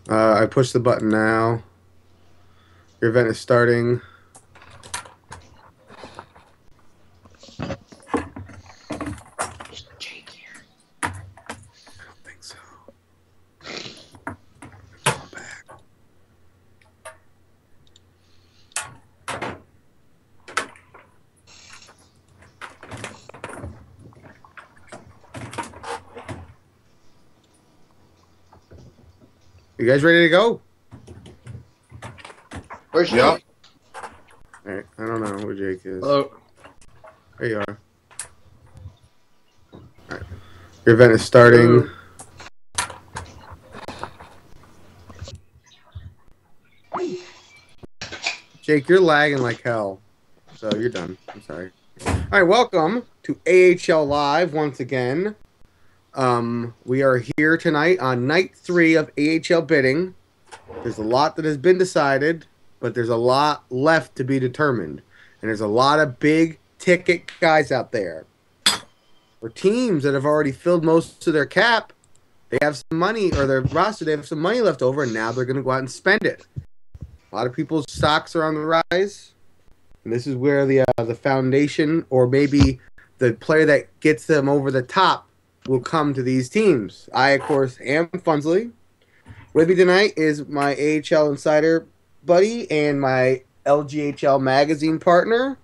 I push the button now. Your event is starting. Jake here. I don't think so. Let's go back. You guys ready to go? Where's Jake? Yep. All right. I don't know where Jake is. Hello. There you are. All right. Your event is starting. Jake, you're lagging like hell. So you're done. I'm sorry. All right, welcome to AHL Live once again. We are here tonight on night 3 of AHL bidding. There's a lot that has been decided, but there's a lot left to be determined. And there's a lot of big ticket guys out there. For teams that have already filled most of their cap, they have some money, or their roster, they have some money left over, and now they're going to go out and spend it. A lot of people's stocks are on the rise. And this is where the foundation, or maybe the player that gets them over the top, will come to these teams. I, of course, am Funsley. With me tonight is my AHL Insider buddy and my LGHL magazine partner,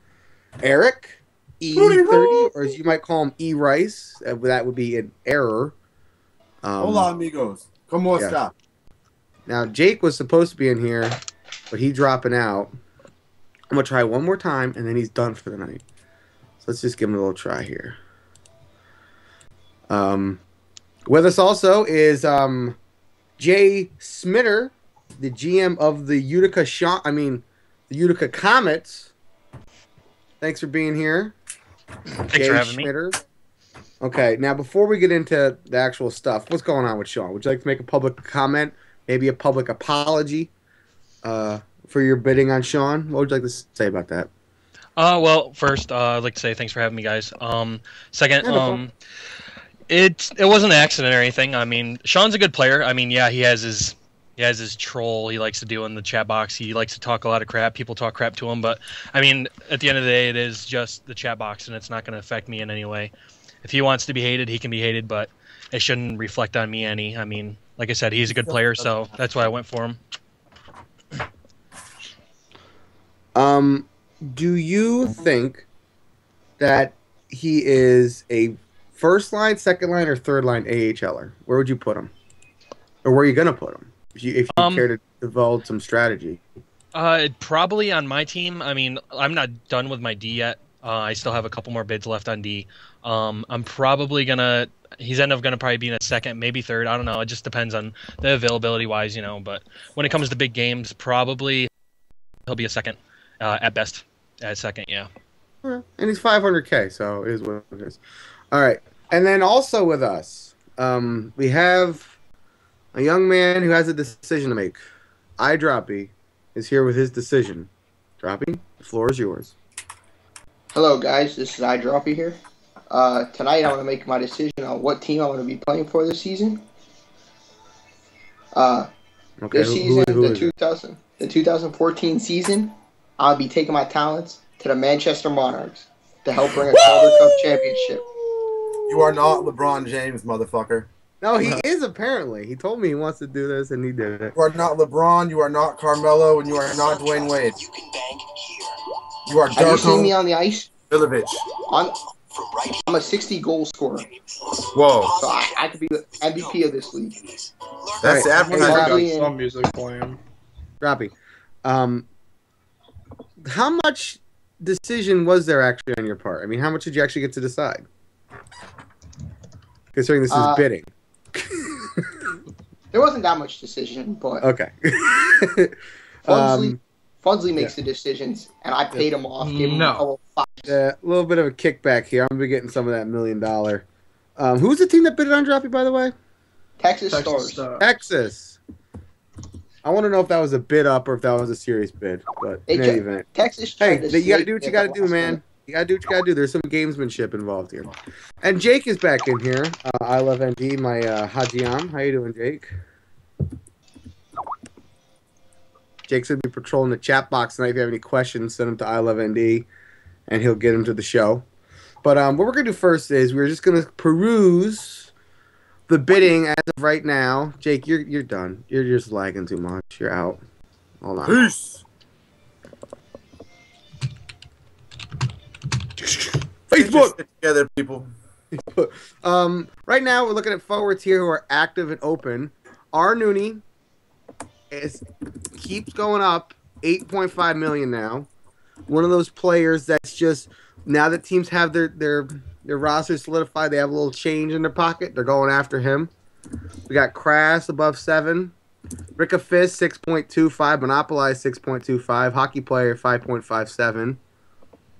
Eric E30, or as you might call him, E Rice. That would be an error. Hola, amigos. ¿Cómo está? Now, Jake was supposed to be in here, but he's dropping out. I'm going to try one more time, and then he's done for the night. So let's just give him a little try here. With us also is Jay Smitter, the GM of the the Utica Comets. Thanks for being here. Thanks for having me. Okay, now before we get into the actual stuff, what's going on with Sean? Would you like to make a public comment, maybe a public apology for your bidding on Sean? What would you like to say about that? Well, first, I'd like to say thanks for having me, guys. Second, it wasn't an accident or anything. I mean, Sean's a good player. I mean, yeah, he has his troll he likes to do in the chat box. He likes to talk a lot of crap. People talk crap to him, but I mean, at the end of the day, it is just the chat box, and it's not going to affect me in any way. If he wants to be hated, he can be hated, but it shouldn't reflect on me any. I mean, like I said, he's a good player, so that's why I went for him. Do you think that he is a first line, second line, or third line AHLer? Where would you put him? Or where are you going to put him? If you care to divulge some strategy. Probably on my team. I mean, I'm not done with my D yet. I still have a couple more bids left on D. I'm probably gonna. He's gonna probably be in a second, maybe third. I don't know. It just depends on the availability wise, you know. But when it comes to big games, probably he'll be a second, at best. At second, yeah. And he's 500K, so it is what it is. All right, and then also with us, we have a young man who has a decision to make. iDroppy is here with his decision. Droppy, the floor is yours. Hello, guys. This is iDroppy here. Tonight, I want to make my decision on what team I want to be playing for this season. This season, the 2014 season, I'll be taking my talents to the Manchester Monarchs to help bring a Calder Cup championship. You are not LeBron James, motherfucker. No, he is apparently. He told me he wants to do this, and he did it. You are not LeBron, you are not Carmelo, and you are not Dwayne Wade. You are Have you seen me on the ice? Vilovich. I'm a 60-goal scorer. Whoa. So I could be the MVP of this league. That's Right. advertising. Some music playing. Droppy. How much decision was there actually on your part? I mean, how much did you actually get to decide? Considering this is bidding. There wasn't that much decision, but Okay. Funsley makes the decisions, and I paid him off. Gave him a little bit of a kickback here. I'm going to be getting some of that $1 million. Who's the team that bid it on Droppy, by the way? Texas Stars. Texas. I want to know if that was a bid up or if that was a serious bid. But in any event. Texas. Hey, you got to do what you got to do, man. You got to do what you got to do. There's some gamesmanship involved here. And Jake is back in here. I love ND, my Hajiam. How you doing, Jake? Jake's going to be patrolling the chat box tonight. If you have any questions, send them to ILoveND, and he'll get them to the show. But what we're going to do first is we're just going to peruse the bidding as of right now. Jake, you're done. You're just lagging too much. You're out. Hold on. Peace. Facebook. Get together, people. Right now we're looking at forwards here who are active and open. R. Nooney keeps going up, 8.5 million now. One of those players that's just, now that teams have their roster solidified, they have a little change in their pocket. They're going after him. We got Crass above 7. Ricka Fist 6.25. Monopolize 6.25. Hockey Player 5.57.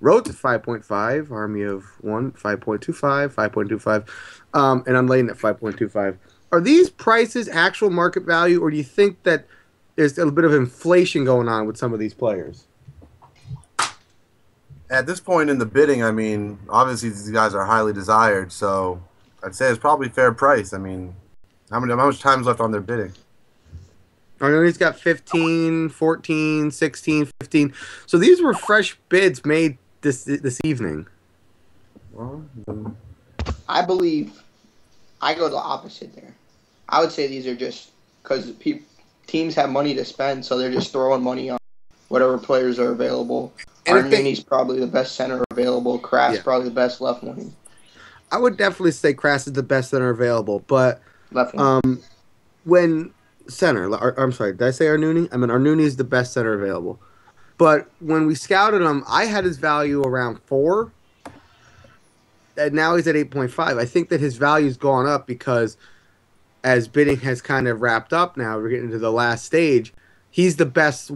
Road to 5.5. Army of 1 5.25. 5.25. And Unladen at 5.25. Are these prices actual market value, or do you think that there's a bit of inflation going on with some of these players? At this point in the bidding, I mean, obviously these guys are highly desired, so I'd say it's probably fair price. I mean, how much time's left on their bidding? I know he's got 15, 14, 16, 15. So these were fresh bids made this evening. Well, I believe I go the opposite there. I would say these are just because teams have money to spend, so they're just throwing money on whatever players are available. Arnini's probably the best center available. Crass probably the best left wing. I would definitely say Crass is the best center available, but left wing. When center, I'm sorry, did I say Arnuni? I mean, Arnuni is the best center available. But when we scouted him, I had his value around 4, and now he's at 8.5. I think that his value's gone up because as bidding has kind of wrapped up now, we're getting to the last stage. He's the best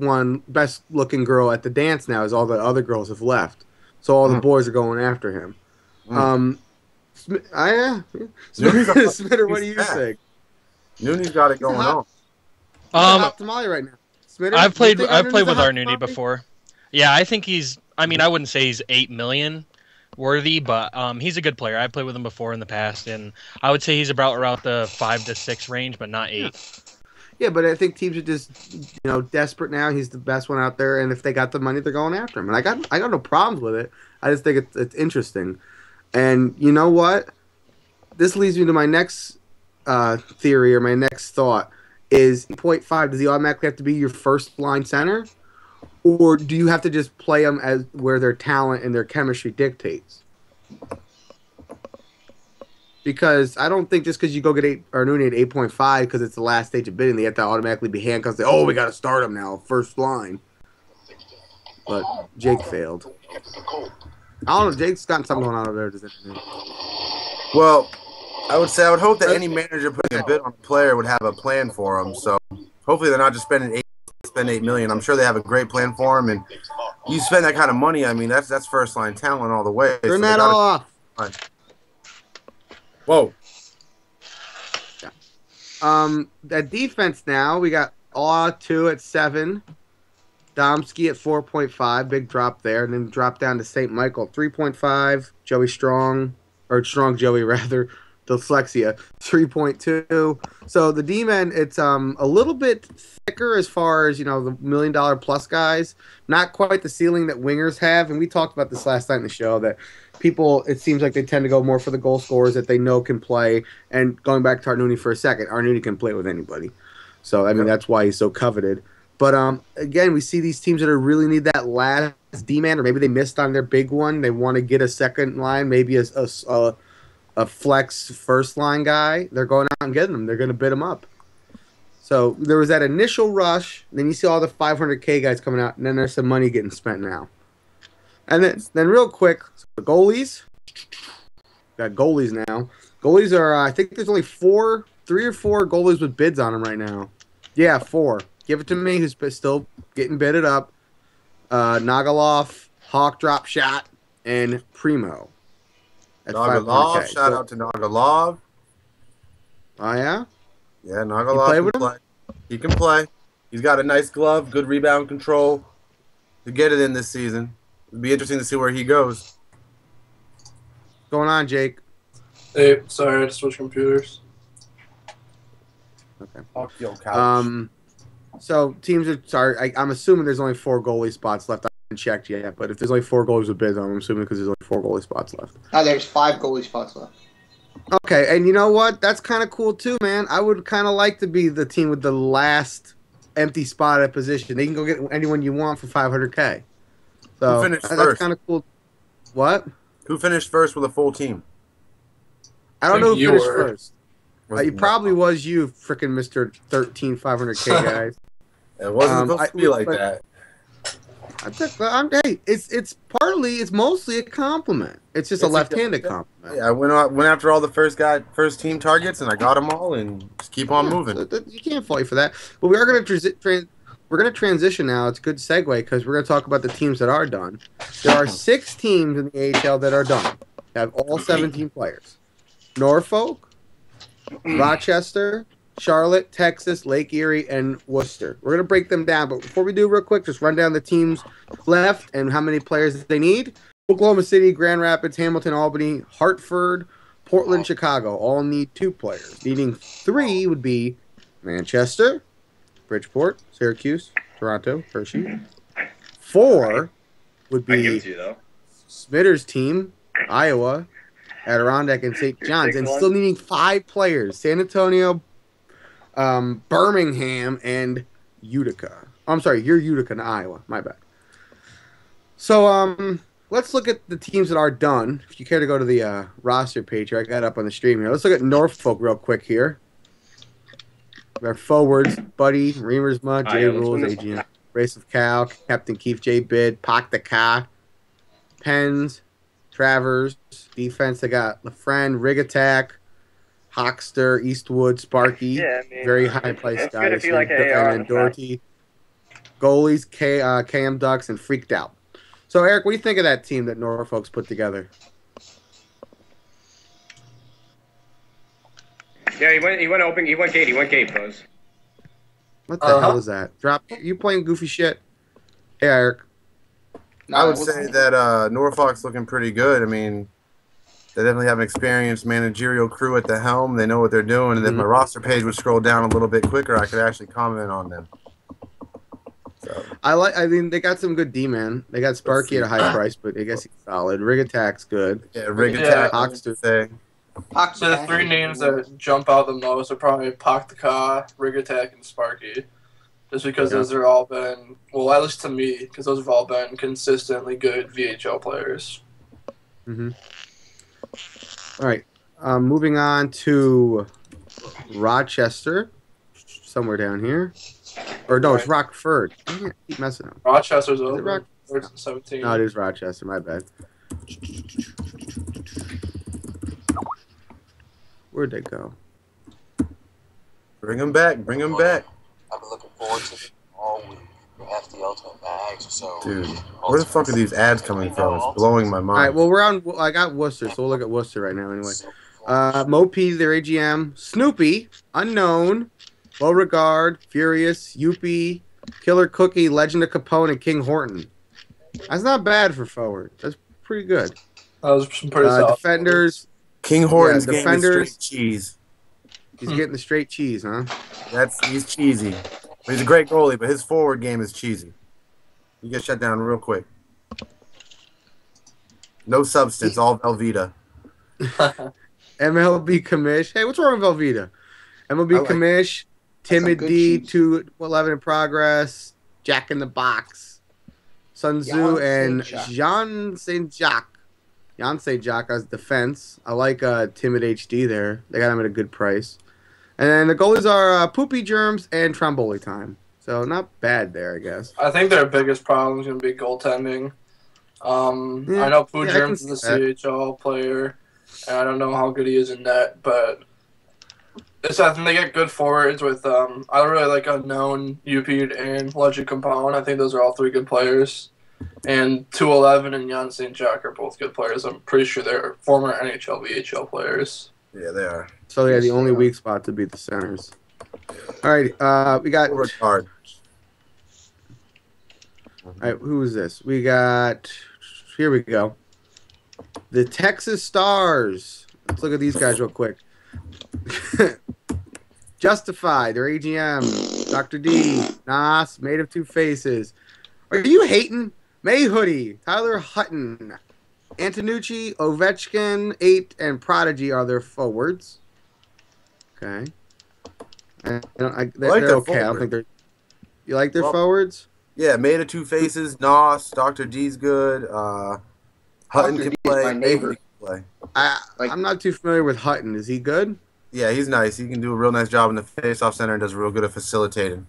looking girl at the dance now, as all the other girls have left. So all the boys are going after him. Smitter, what do you think? Nooney's got it going on. Hot tamale right now. Smitter, I've played with Arnuni before. Yeah, I think he's. I mean, I wouldn't say he's 8 million worthy, but he's a good player. I played with him before in the past, and I would say he's about around the 5 to 6 range, but not 8. Yeah, but I think teams are just, desperate now. He's the best one out there, and if they got the money, they're going after him. And I got no problems with it. I just think it's interesting. And you know what? This leads me to my next theory or my next thought is 0.5. Does he automatically have to be your first line center, or do you have to just play them as where their talent and their chemistry dictates? Because I don't think just because you go get Arnuni at 8.5 because it's the last stage of bidding, they have to automatically be handcuffed. We got to start him now, first line. But Jake failed. I don't know. Jake's got something going on over there. Well, I would hope that any manager putting a bid on a player would have a plan for him. So hopefully they're not just spend $8 million. I'm sure they have a great plan for him. And you spend that kind of money, I mean, that's first line talent all the way. Turn that off. Whoa. Yeah. That defense now, we got Aw 2 at 7. Domsky at 4.5. Big drop there. And then drop down to St. Michael 3.5. Joey Strong, or Strong Joey rather. Dyslexia 3.2. So the D-men, it's a little bit thicker as far as, the $1 million plus guys. Not quite the ceiling that wingers have. And we talked about this last night in the show that people, it seems like they tend to go more for the goal scorers that they know can play. And going back to Arnuni for a second, Arnuni can play with anybody. So, I mean, that's why he's so coveted. But, again, we see these teams that really need that last D-man, or maybe they missed on their big one. They want to get a second line, maybe a flex first line guy. They're going out and getting them. They're going to bid them up. So there was that initial rush. Then you see all the 500K guys coming out, and then there's some money getting spent now. And then real quick, the goalies. Got goalies now. Goalies are, I think there's only 3 or 4 goalies with bids on them right now. Yeah, 4. Give it to me, who's still getting bidded up. Nagalov, Hawk Drop Shot, and Primo. Nagalov, shout out to Nagalov. Oh, yeah? Yeah, Nagalov can play. He can play. He's got a nice glove, good rebound control to get it in this season. It'd be interesting to see where he goes. What's going on, Jake? Hey, sorry, I had to switch computers. Okay. Fuck your couch. So teams are sorry. I'm assuming there's only 4 goalie spots left. I haven't checked yet, but if there's only 4 goalies with bids, I'm assuming because there's only 4 goalie spots left. There's 5 goalie spots left. Okay, and you know what? That's kind of cool too, man. I would kind of like to be the team with the last empty spot at position. They can go get anyone you want for $500K. So Who finished that's first? kind of cool. What? Who finished first with a full team? I don't know who you finished were. first. It probably was you, freaking Mr. 13 500K guys. It wasn't supposed to be like but- that. Hey, it's mostly a compliment. It's just a left-handed compliment. Yeah, I went after all the first team targets, and I got them all, and just keep on moving. So you can't fault you for that. But we are going to transition now. It's a good segue because we're going to talk about the teams that are done. There are 6 teams in the AHL that are done. They have all 17 players. Norfolk, Rochester, Charlotte, Texas, Lake Erie, and Worcester. We're going to break them down, but before we do, real quick, just run down the teams left and how many players they need. Oklahoma City, Grand Rapids, Hamilton, Albany, Hartford, Portland, Chicago all need 2 players. Needing 3 would be Manchester, Bridgeport, Syracuse, Toronto, Hershey. 4 would be Smitter's team, Iowa, Adirondack, and St. John's, and still needing 5 players. San Antonio, Birmingham, and Utica. I'm sorry, you're Utica in Iowa. My bad. So, let's look at the teams that are done. If you care to go to the roster page here, I got it up on the stream here. Let's look at Norfolk real quick here. Our forwards, Buddy, Reamersma, Jay Rules, AGM, Race of Cal, Captain Keith J. Bid, Pak the Ka, Pens, Travers. Defense, they got LaFriend, Rig Attack, Hoxter, Eastwood, Sparky, very high-priced guys. Good if you like AR and then Doherty. Goalies, KM Ducks, and Freaked Out. So, Eric, what do you think of that team that Norfolk's put together? Yeah, he went gate, bros. What the hell is that? You playing goofy shit? Hey, Eric. No, I would say that Norfolk's looking pretty good. I mean, they definitely have an experienced managerial crew at the helm. They know what they're doing. And if my roster page would scroll down a little bit quicker, I could actually comment on them. So. I mean, they got some good D-man. They got Sparky at a high price, but I guess he's solid. Rig Attack's good. Yeah, Rig Attack. Hoxter. So the 3 names that jump out the most are probably Pak the Ka, Rig Attack, and Sparky. Just because those have all been, well, at least to me, because those have all been consistently good VHL players. Mm-hmm. All right. Moving on to Rochester, somewhere down here. Or no, it's Rockford. I can't keep messing up. Rochester's Is it over. 17. No, it is Rochester. My bad. Where'd they go? Bring them back. Bring them back. I've been looking forward to it all week. We have the ultimate bags, so. Dude, where the fuck are these ads coming from? It's blowing my mind. All right, well, we're on. I got Worcester, so we'll look at Worcester right now anyway. Mopey, their AGM. Snoopy, Unknown, Beauregard, Furious, Youpie, Killer Cookie, Legend of Capone, and King Horton. That's not bad for forward. That's pretty good. That was some pretty solid. Defenders. King Horton's getting the defenders. straight cheese. He's getting the straight cheese, huh? He's cheesy. He's a great goalie, but his forward game is cheesy. You get shut down real quick. No substance, all Velveeta. MLB Commish. Hey, what's wrong with Velveeta? MLB Commish, Timid D, 211 in progress, Jack in the Box, Sun Tzu, and Jean Saint Jacques. Jan Saint Jacques as defense. I like Timid HD there. They got him at a good price. And then the goalies are Poopy Germs and Tromboli Time. So not bad there, I guess. I think their biggest problem is going to be goaltending. I know Pooh Germs is a CHL player, and I don't know how good he is in net, but I think they get good forwards with I really like Unknown, Upede, and Legend Compound. I think those are all 3 good players. And 211 and Jan St. Jack are both good players. I'm pretty sure they're former NHL, VHL players. Yeah, they are. So yeah, the only weak spot to beat the centers. All right, we got. Hard. All right, who is this? We got. Here we go. The Texas Stars. Let's look at these guys real quick. Justify, their AGM, Dr. D, Nas, Made of Two Faces. Are you hating? May Hoodie, Tyler Hutton, Antonucci, Ovechkin, 8, and Prodigy are their forwards. Okay. They're their okay. I don't think they're. You like their forwards? Yeah, Made of Two Faces, Nos, Dr. D's good. Hutton can play. My neighbor. I'm not too familiar with Hutton. Is he good? Yeah, he's nice. He can do a real nice job in the face-off center and does real good at facilitating.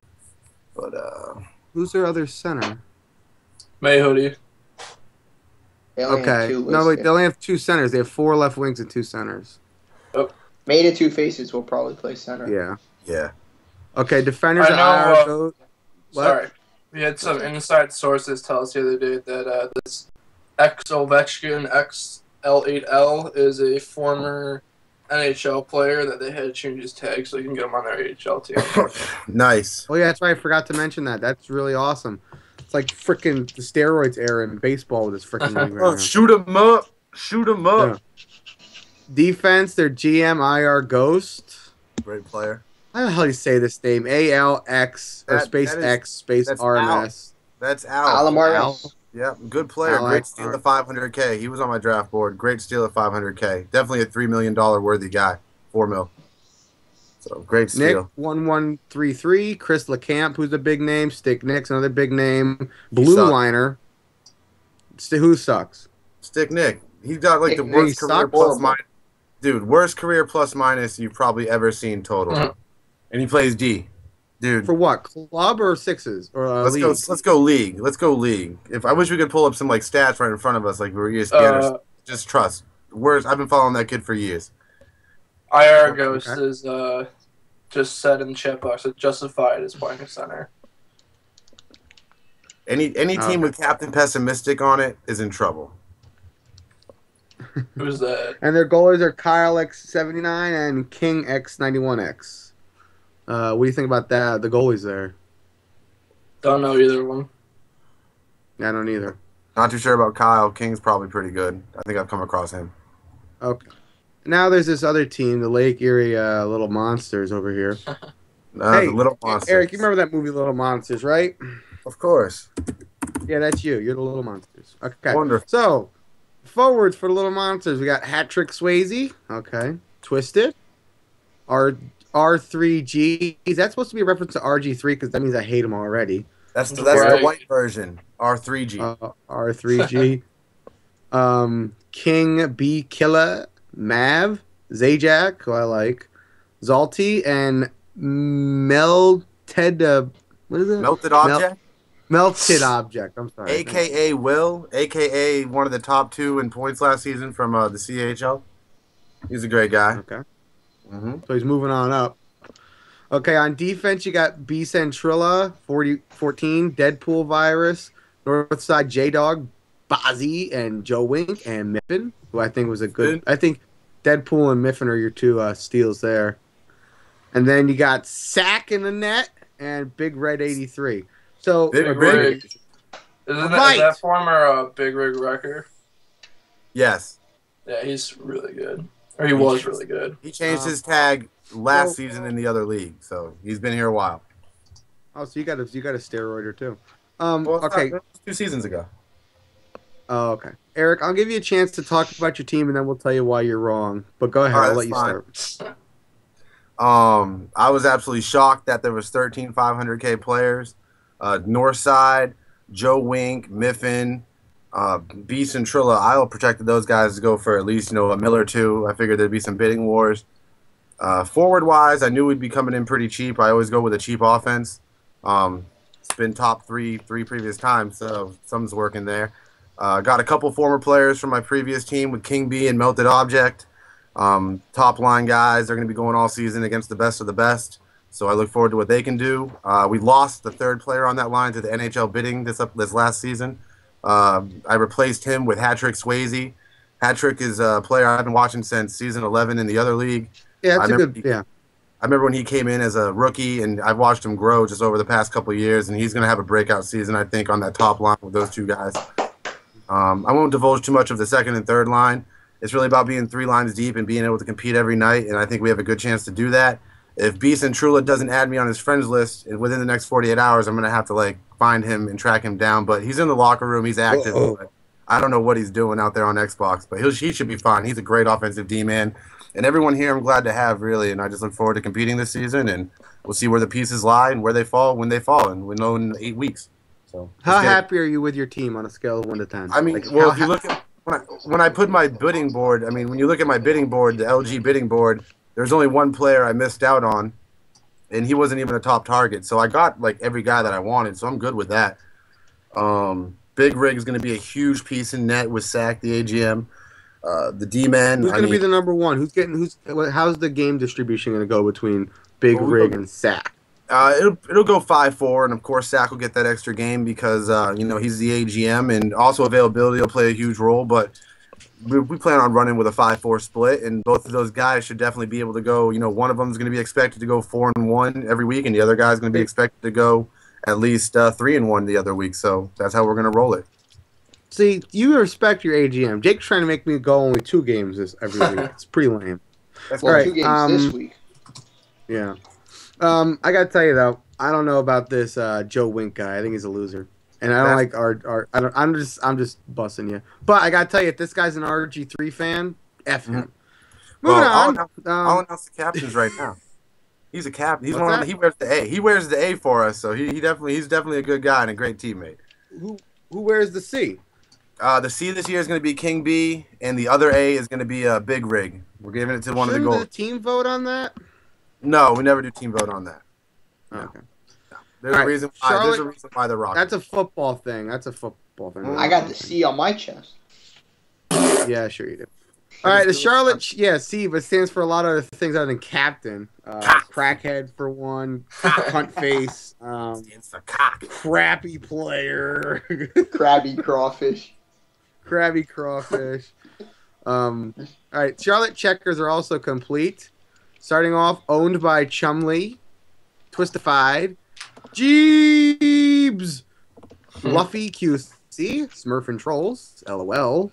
But who's their other center? May Hoodie. Okay. No, wait. They only have 2 centers. They have 4 left wings and 2 centers. Oh. Made of Two Faces will probably play center. Yeah. Yeah. Okay. Defenders sorry. We had some inside sources tell us the other day that this X Ovechkin XL8L is a former NHL player that they had to change his tag so you can get him on their AHL team. Nice. Oh yeah, that's right. I forgot to mention that. That's really awesome. It's like freaking the steroids era in baseball with this freaking league right now. Shoot him up. Shoot him up. Yeah. Defense, their GM IR Ghost. Great player. How the hell do you say this name? ALX or space X space RMS. That's Al. Alamaris. Yeah, good player. Great steal at $500K. He was on my draft board. Great steal at $500K. Definitely a $3 million worthy guy. $4 million. So great steal. Nick 1133. Chris LeCamp, who's a big name. Stick Nick's another big name. Blue Liner. Who sucks? Stick Nick. He's got like the worst career plus minus. Dude, worst career plus minus you've probably ever seen total. And he plays D. Dude. For what? Club or sixes? Or league? Let's go league. Let's go league. If I wish we could pull up some like stats right in front of us like we were ESPN. Just trust. I've been following that kid for years. IR Ghost is just said in the chat box that Justified is playing a center. Any team with Captain Pessimistic on it is in trouble. Who's that? And their goalies are Kyle X79 and King X91X. What do you think about that? The goalies there. Don't know either one. Yeah, I don't either. Not too sure about Kyle. King's probably pretty good. I think I've come across him. Okay. Now there's this other team, the Lake Erie Little Monsters over here. Hey, the Little Monsters. Eric, you remember that movie Little Monsters, right? Of course. Yeah, that's you. You're the Little Monsters. Okay. Wonderful. So, forwards for the Little Monsters, we got Hat-Trick Swayze. Okay. Twisted. R3G. Is that supposed to be a reference to RG3? Because that means I hate him already. That's the white version. R3G. R3G. King B Killer. Mav. Zajac, who I like. Zalti. And Melted... what is it? Melted Object? Melted Object. I'm sorry. A.K.A. Will. A.K.A. one of the top 2 in points last season from the CHL. He's a great guy. Okay. So he's moving on up. Okay, on defense, you got B Centrilla, 14, Deadpool Virus, Northside J-Dog, Bozzy, and Joe Wink, and Miffin, who I think was a good... I think Deadpool and Miffin are your 2 steals there. And then you got Sack in the net and Big Red 83. So Big Rig. Is that former Big Rig Wrecker? Yes. Yeah, he's really good. Or he was really good. He changed his tag last season in the other league, so he's been here a while. Oh, so you got a steroider too. Okay. 2 seasons ago. Oh, okay. Eric, I'll give you a chance to talk about your team, and then we'll tell you why you're wrong. But go ahead. I'll let you start. I was absolutely shocked that there was 13 500K players. Northside, Joe Wink, Miffin, Beast and Trilla. I'll protected those guys to go for at least a mill or 2. I figured there'd be some bidding wars. Forward wise, I knew we'd be coming in pretty cheap. I always go with a cheap offense. It's been top 3 previous times, so something's working there. Got a couple former players from my previous team with King B and Melted Object. Top line guys. They're going to be going all season against the best of the best. So I look forward to what they can do. We lost the 3rd player on that line to the NHL bidding this last season. I replaced him with Hat-Trick Swayze. Hat-Trick is a player I've been watching since season 11 in the other league. Yeah, it's I remember when he came in as a rookie, and I've watched him grow just over the past couple of years, and he's going to have a breakout season, I think, on that top line with those 2 guys. I won't divulge too much of the 2nd and 3rd line. It's really about being 3 lines deep and being able to compete every night, and I think we have a good chance to do that. if Beast and Trula doesn't add me on his friends list within the next 48 hours, I'm gonna have to like find him and track him down. But he's in the locker room. He's active. But I don't know what he's doing out there on Xbox, but he should be fine. He's a great offensive D-man. And everyone here I'm glad to have, really. And I just look forward to competing this season. And we'll see where the pieces lie and where they fall when they fall. And we'll know in 8 weeks. So how happy are you with your team on a scale of 1 to 10? I mean, like, well, if you look at when I put my bidding board, I mean, when you look at my bidding board, the LG bidding board, there's only one player I missed out on, and he wasn't even a top target. So I got like every guy that I wanted, so I'm good with that. Big Rig is going to be a huge piece in net with Sack, the AGM, the D-man. Who's going to be the number one? How's the game distribution going to go between Big Rig and Sack? It'll go 5-4, and of course Sack will get that extra game because he's the AGM, and also availability will play a huge role. But we plan on running with a 5-4 split, and both of those guys should definitely be able to go. One of them is going to be expected to go 4-1 every week, and the other guy is going to be expected to go at least 3-1 the other week. So that's how we're going to roll it. See, you respect your AGM. Jake's trying to make me go only 2 games every week. It's pretty lame. That's all right. 2 games this week. Yeah. I gotta tell you though, I don't know about this Joe Wink guy. I think he's a loser, and I don't like our. I'm just busting you. But I gotta tell you, if this guy's an RG3 fan, F him. Moving on. I'll announce the captains right now. He's a captain. He's one. He wears the A. He wears the A for us, so he's definitely a good guy and a great teammate. Who wears the C? The C this year is going to be King B, and the other A is going to be Big Rig. We're giving it to one of the goals. Shouldn't the team vote on that? No, we never do team vote on that. No. Okay. No. There's a reason why the Rock. That's a football thing. I got the C on my chest. Yeah, sure you do. All right, the Charlotte, C, but stands for a lot of things other than captain. Crackhead for one, cunt face, crappy player, crabby crawfish. All right, Charlotte checkers are also complete. Starting off, owned by Chumley, Twistified, Jeebs, Fluffy QC, Smurf and Trolls, LOL,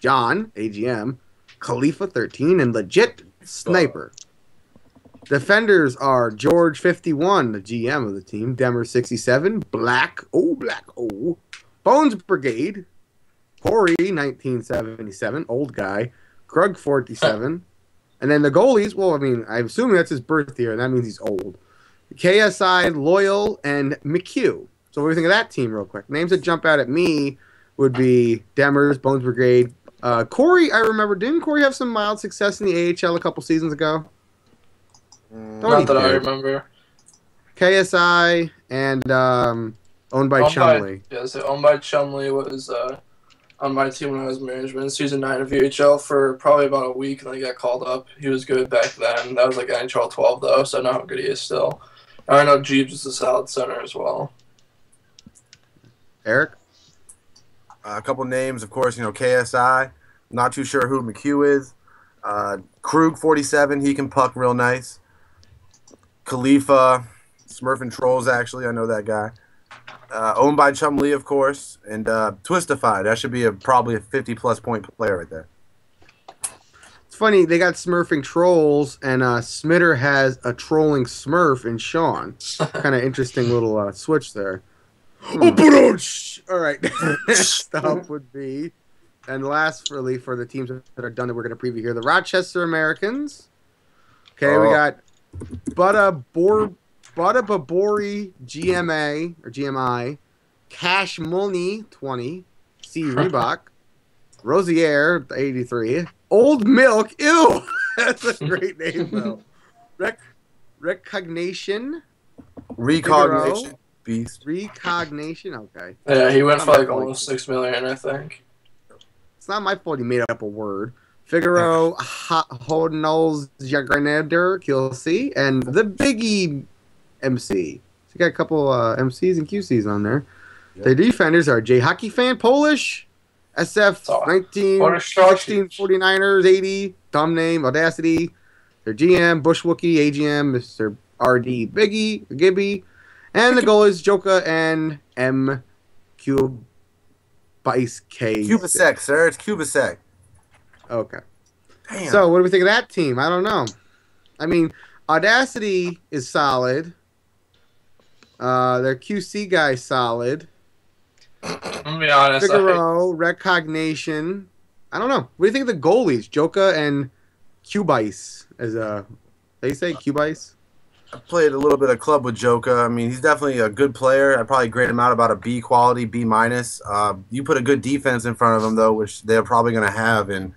John, AGM, Khalifa 13, and Legit Sniper. Defenders are George 51, the GM of the team, Demer 67, Black O, Bones Brigade, Corey 1977, old guy, Krug 47. And then the goalies, well, I mean, I'm assuming that's his birth year, and that means he's old. KSI, Loyal, and McHugh. So what do you think of that team real quick? Names that jump out at me would be Demers, Bones Brigade. Corey, I remember, didn't Corey have some mild success in the AHL a couple seasons ago? Not that I remember. KSI and owned by Chumley. Owned by Chumley was on my team when I was management, season 9 of VHL for probably about a week, and then he got called up. He was good back then. That was like NHL 12, though, so I know how good he is still. I know Jeeves is a solid center as well. Eric? A couple names, of course, KSI. Not too sure who McHugh is. Krug, 47, he can puck real nice. Khalifa, Smurf and Trolls, actually, I know that guy. Owned by Chumley, of course, and Twistified. That should be probably a 50-plus point player right there. It's funny, they got Smurfing Trolls, and Smitter has a trolling Smurf in Sean. Kind of interesting little switch there. All right, next up would be, and last really for the teams that are done that we're going to preview here, the Rochester Americans. Okay, we got Babori GMA or GMI, Cash Mulney 20, C Reebok, Rosier 83, Old Milk. Ew, that's a great name though. Recognition. Beast. Recognition. Okay. Yeah, he went for like almost $6 million, I think. It's not my fault he made up a word. Figaro, Hodnals, Jagranader, QC, and the Biggie MC. So you got a couple MCs and QCs on there. Yep. The defenders are J Hockey Fan, Polish, SF 16, 49ers, 80, Dumb Name, Audacity. Their GM, Bush Wookie, AGM, Mr. RD Biggie, Gibby, and the goal is Joka and M Cube Bice K. Cubasec, sir. It's Cubasec. Okay. Damn. So, what do we think of that team? I don't know. I mean, Audacity is solid. Their QC guy's solid. I'm gonna be honest. Figaro, Recognition. I don't know. What do you think of the goalies? Joka and Cubice. They say Cubice? I played a little bit of club with Joka. I mean, he's definitely a good player. I'd probably grade him out about a B quality, B minus. You put a good defense in front of him, though, which they're probably going to have, and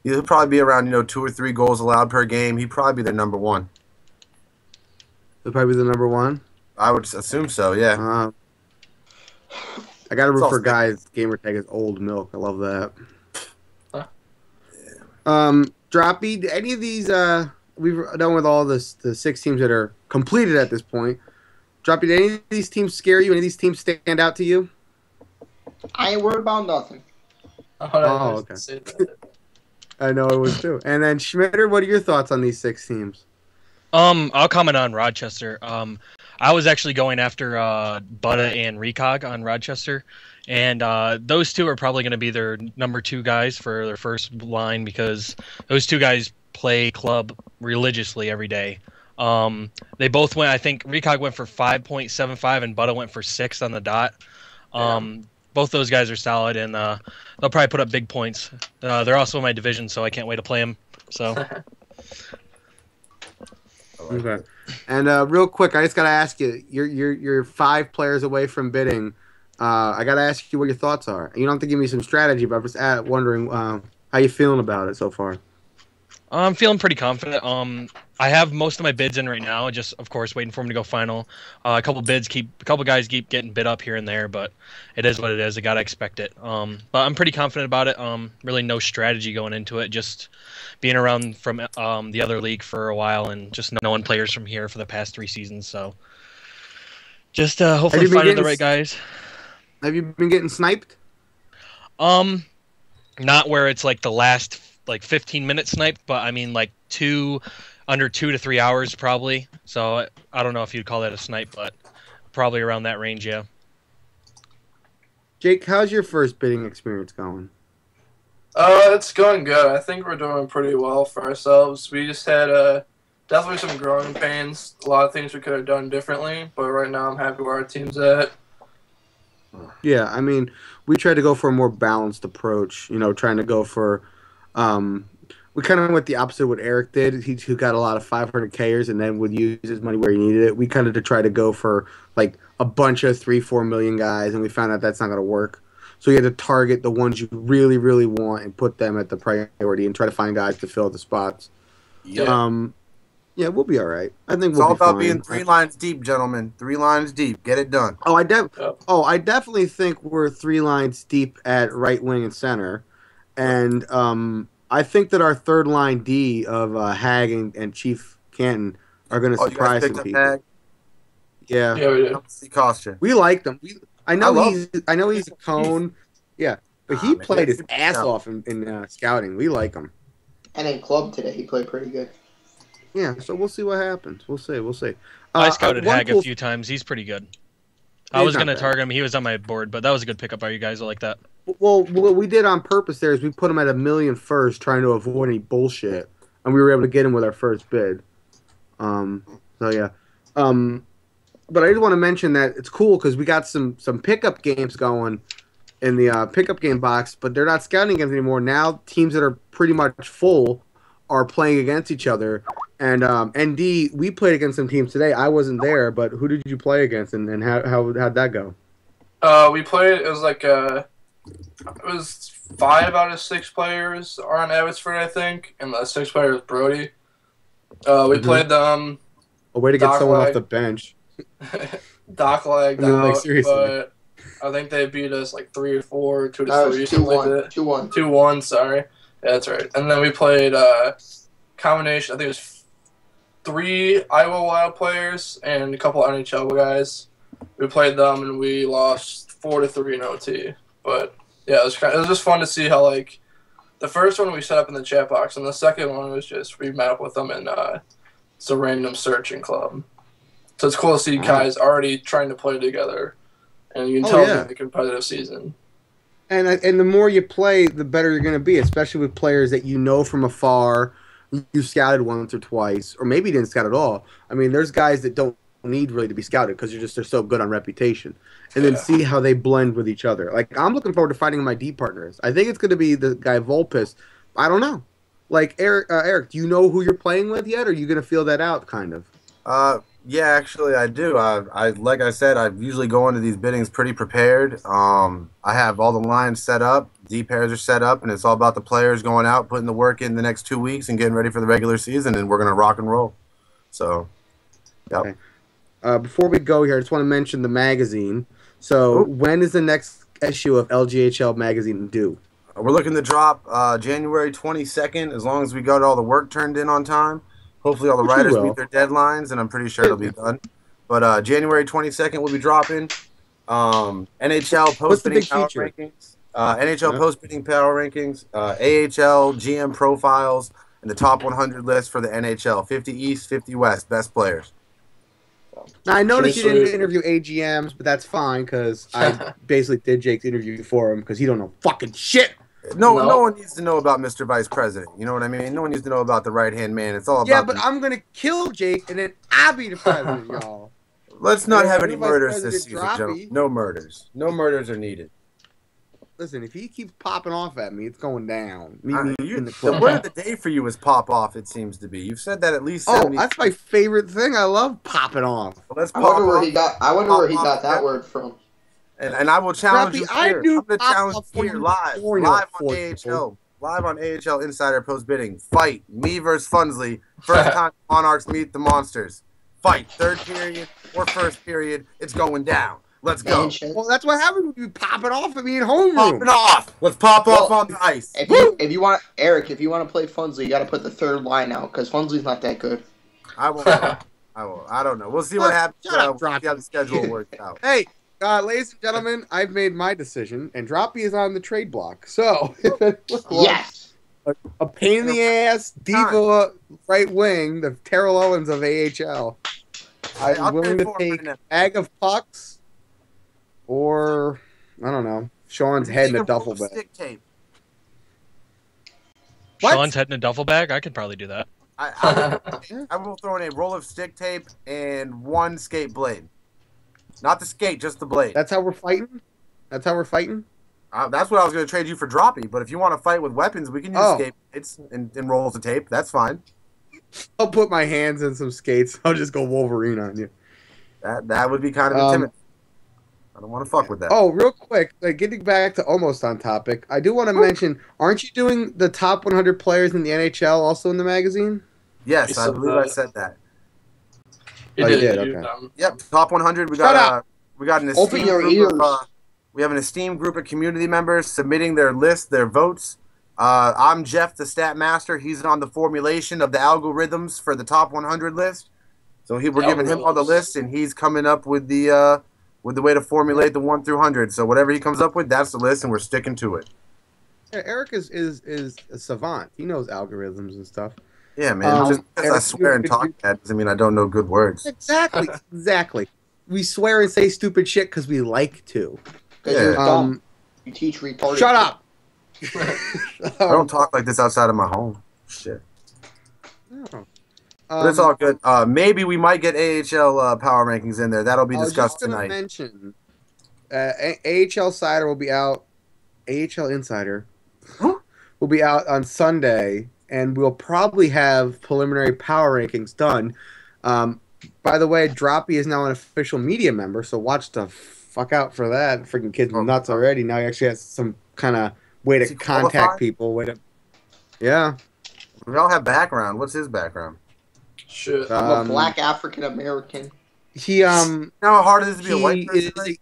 he'll probably be around 2 or 3 goals allowed per game. He'd probably be their number one. He'll probably be the number one? I would assume so, yeah. I got to root for guys. Gamer tag is old milk. I love that. Huh? Droppy, any of these... we've done with all the 6 teams that are completed at this point. Droppy, did any of these teams scare you? Any of these teams stand out to you? I ain't worried about nothing. Oh, okay. I know it was too. And then Schmitter, what are your thoughts on these 6 teams? I'll comment on Rochester. I was actually going after Butta and Recog on Rochester, and those 2 are probably going to be their number 2 guys for their first line because those 2 guys play club religiously every day. They both went. I think Recog went for 5.75 and Butta went for 6 on the dot. Both those guys are solid, and they'll probably put up big points. They're also in my division, so I can't wait to play them. So. Okay. And real quick, I just gotta ask you. You're 5 players away from bidding. I gotta ask you what your thoughts are. You don't have to give me some strategy, but I'm just wondering how you feeling about it so far. I'm feeling pretty confident. I have most of my bids in right now. Just, of course, waiting for them to go final. A couple guys keep getting bid up here and there, but it is what it is. I gotta expect it. But I'm pretty confident about it. Really no strategy going into it. Just being around from the other league for a while and just knowing players from here for the past 3 seasons. So just hopefully finding the right guys. Have you been getting sniped? Not where it's like the last 15-minute snipe, but I mean like under 2 to 3 hours probably. So I don't know if you'd call that a snipe, but probably around that range, yeah. Jake, how's your first bidding experience going? It's going good. I think we're doing pretty well for ourselves. We just had definitely some growing pains. A lot of things we could have done differently, but right now I'm happy where our team's at. Yeah, I mean, we tried to go for a more balanced approach, trying to go for we kind of went the opposite of what Eric did. He got a lot of 500Kers and then would use his money where he needed it. We kind of try to go for like a bunch of 3-4 million guys, and we found out that's not going to work. So you had to target the ones you really, really want and put them at the priority and try to find guys to fill the spots. Yeah. Yeah, we'll be all right. I think it's we'll all be about fine. being 3 lines deep, gentlemen. 3 lines deep. Get it done. I definitely think we're 3 lines deep at right wing and center, and I think that our third line D of Hag and Chief Canton are going to surprise some people. Hag? Yeah, we do. He cost you. We like them. I know he's a cone. Yeah, but he played his ass off in scouting. We like him. And in club today, he played pretty good. Yeah, so we'll see what happens. We'll see. I scouted Hag a few times. He's pretty good. I was going to target him. He was on my board, but that was a good pickup by you guys. I like that. Well, what we did on purpose there is we put him at $1 million first, trying to avoid any bullshit, and we were able to get him with our first bid. So yeah. But I just want to mention that it's cool because we got some pickup games going in the pickup game box, but they're not scouting games anymore. Now teams that are pretty much full are playing against each other. And ND, we played against some teams today. I wasn't there, but who did you play against, and how'd that go? We played. It was 5 out of 6 players are on Abbotsford, I think, and the 6th player is Brody. We played them. A way to get someone off the bench. Doc lagged out, seriously. but I think they beat us 3 or 4, 2 to 3. 2-1. 2-1. Sorry, yeah, that's right. And then we played combination. I think it was 3 Iowa Wild players and a couple NHL guys. We played them and we lost 4-3 in OT. But yeah, it was just fun to see how the first one we set up in the chat box, and the second one was just we met up with them in it's a random searching club. So it's cool to see guys already trying to play together, and you can tell it's a competitive season. And the more you play, the better you're going to be, especially with players that you know from afar. you scouted once or twice, or maybe you didn't scout at all. I mean, there's guys that don't need really to be scouted because they're so good on reputation, and then see how they blend with each other. Like I'm looking forward to fighting my D partners. I think it's going to be the guy Volpus. I don't know. Like Eric, do you know who you're playing with yet? Or are you going to feel that out, kind of? Yeah, actually, I do. I like I said, I usually go into these biddings pretty prepared. I have all the lines set up, D pairs are set up, and it's all about the players going out, putting the work in the next 2 weeks, and getting ready for the regular season, and we're gonna rock and roll. So, yep. Okay. Before we go here, I just want to mention the magazine. So, when is the next issue of LGHL magazine due? We're looking to drop January 22nd, as long as we got all the work turned in on time. Hopefully all the writers meet their deadlines, and I'm pretty sure it'll be done. But January 22nd we'll be dropping NHL post-bidding power rankings, NHL post-bidding power rankings, AHL GM profiles, and the top 100 list for the NHL, 50 East, 50 West, best players. Now, I noticed you didn't interview AGMs, but that's fine because I basically did Jake's interview for him because he don't know fucking shit. No one needs to know about Mr. Vice President. You know what I mean? No one needs to know about the right-hand man. It's all about... Yeah, but I'm going to kill Jake, and then I'll be the president, y'all. Let's not have any murders this season, gentlemen. No murders. No murders are needed. Listen, if he keeps popping off at me, it's going down. The word of the day for you is pop off, it seems to be. You've said that at least 70 times. That's my favorite thing. I love popping off. Well, let's I wonder where he got that word from. And I will challenge you here. I'm going to challenge you here live on AHL Insider Post Bidding. Fight me versus Funsley. First time Monarchs meet the Monsters. Fight third period or first period. It's going down. Let's go. Well, that's what happens when you popping off at me in homeroom. Popping off. Let's pop off on the ice. If you want, Eric, if you want to play Funsley, you got to put the third line out because Funsley's not that good. I won't. I don't know. We'll see what happens. We'll see how the schedule works out. Hey. Ladies and gentlemen, I've made my decision, and Droppy is on the trade block. So, yes, a pain in the ass diva right wing, the Terrell Owens of AHL. I'm willing to take a bag of pucks, or I don't know, Sean's head in a duffel bag. Stick tape. Sean's head in a duffel bag. I could probably do that. I will throw in a roll of stick tape and one skate blade. Not the skate, just the blade. That's how we're fighting? That's how we're fighting? That's what I was going to trade you for Droppy, but if you want to fight with weapons, we can use skate blades and rolls of tape. That's fine. I'll put my hands in some skates. I'll just go Wolverine on you. That would be kind of intimidating. I don't want to fuck with that. Oh, real quick, getting back to almost on topic, I do want to mention, aren't you doing the top 100 players in the NHL also in the magazine? Yes, I believe I said that. You did. Okay. Yep, top 100. We got an esteemed group of, we have an esteemed group of community members submitting their lists, their votes. I'm Jeff, the stat master. He's on the formulation of the algorithms for the top 100 list. So we're giving him all the lists, and he's coming up with the way to formulate the 1 through 100. So whatever he comes up with, that's the list, and we're sticking to it. Yeah, Eric is a savant. He knows algorithms and stuff. Yeah, man. Just because I swear and talk that doesn't mean I don't know good words. Exactly. We swear and say stupid shit because we like to. Because you're dumb. You teach retarded. Shut up. I don't talk like this outside of my home. Shit. No. But it's all good. Maybe we might get AHL power rankings in there. That'll be discussed tonight. I was just going to mention, AHL Cider will be out. AHL Insider will be out on Sunday. And we'll probably have preliminary power rankings done. By the way, Droppy is now an official media member, so watch the fuck out for that. Freaking kid's nuts already. Now he actually has some kind of way to contact people. Yeah. We all have background. What's his background? Shit. I'm a black African American. He how hard it is to be a white person?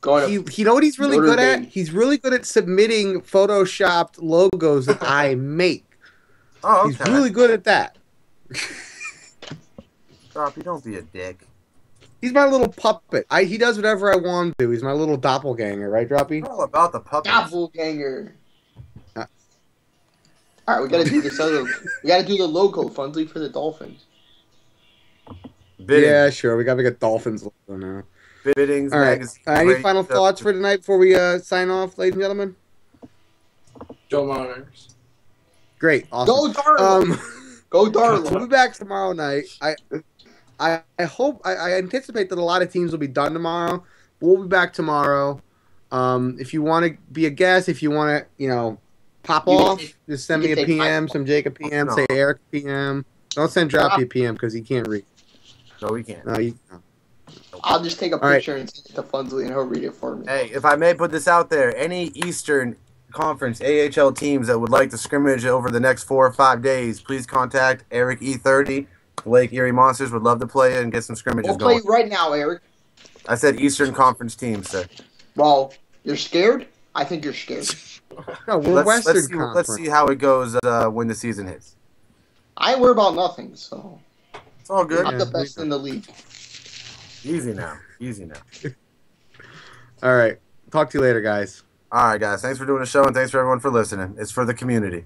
You know what he's really good at? He's really good at submitting photoshopped logos that I make. Oh, okay. He's really good at that. Droppy, don't be a dick. He's my little puppet. He does whatever I want him to. He's my little doppelganger, right, Droppy? It's all about the puppet. Doppelganger. All right, we gotta do this other. We gotta do the logo, Funsley, for the Dolphins. Bidding. Yeah, sure. We gotta make a Dolphins logo now. Biddings. All right. Any final thoughts for tonight before we sign off, ladies and gentlemen? Joe Monarchs. Great. Awesome. Go Cardinals! Go We'll Darla. be back tomorrow night. I hope I anticipate that a lot of teams will be done tomorrow. We'll be back tomorrow. If you want to be a guest, if you want to, pop You can off, take- just send you me can a take my PM, phone. some Jacob PM, No. say Eric PM. Don't send Droppy a PM because he can't read. No, we can't. No, I'll just take a right. picture and send it to Funsley and he'll read it for me. Hey, if I may put this out there, any Eastern Conference AHL teams that would like to scrimmage over the next 4 or 5 days, please contact Eric E30. Lake Erie Monsters would love to play and get some scrimmages We'll play going. right now, Eric. I said Eastern Conference teams, sir. Well, you're scared? I think you're scared. No, we're Western let's Conference. see how it goes when the season hits. I worry about nothing, so It's all good. I'm the best in the league. Easy now. Easy now. All right. Talk to you later, guys. All right, guys. Thanks for doing the show, and thanks for everyone for listening. It's for the community.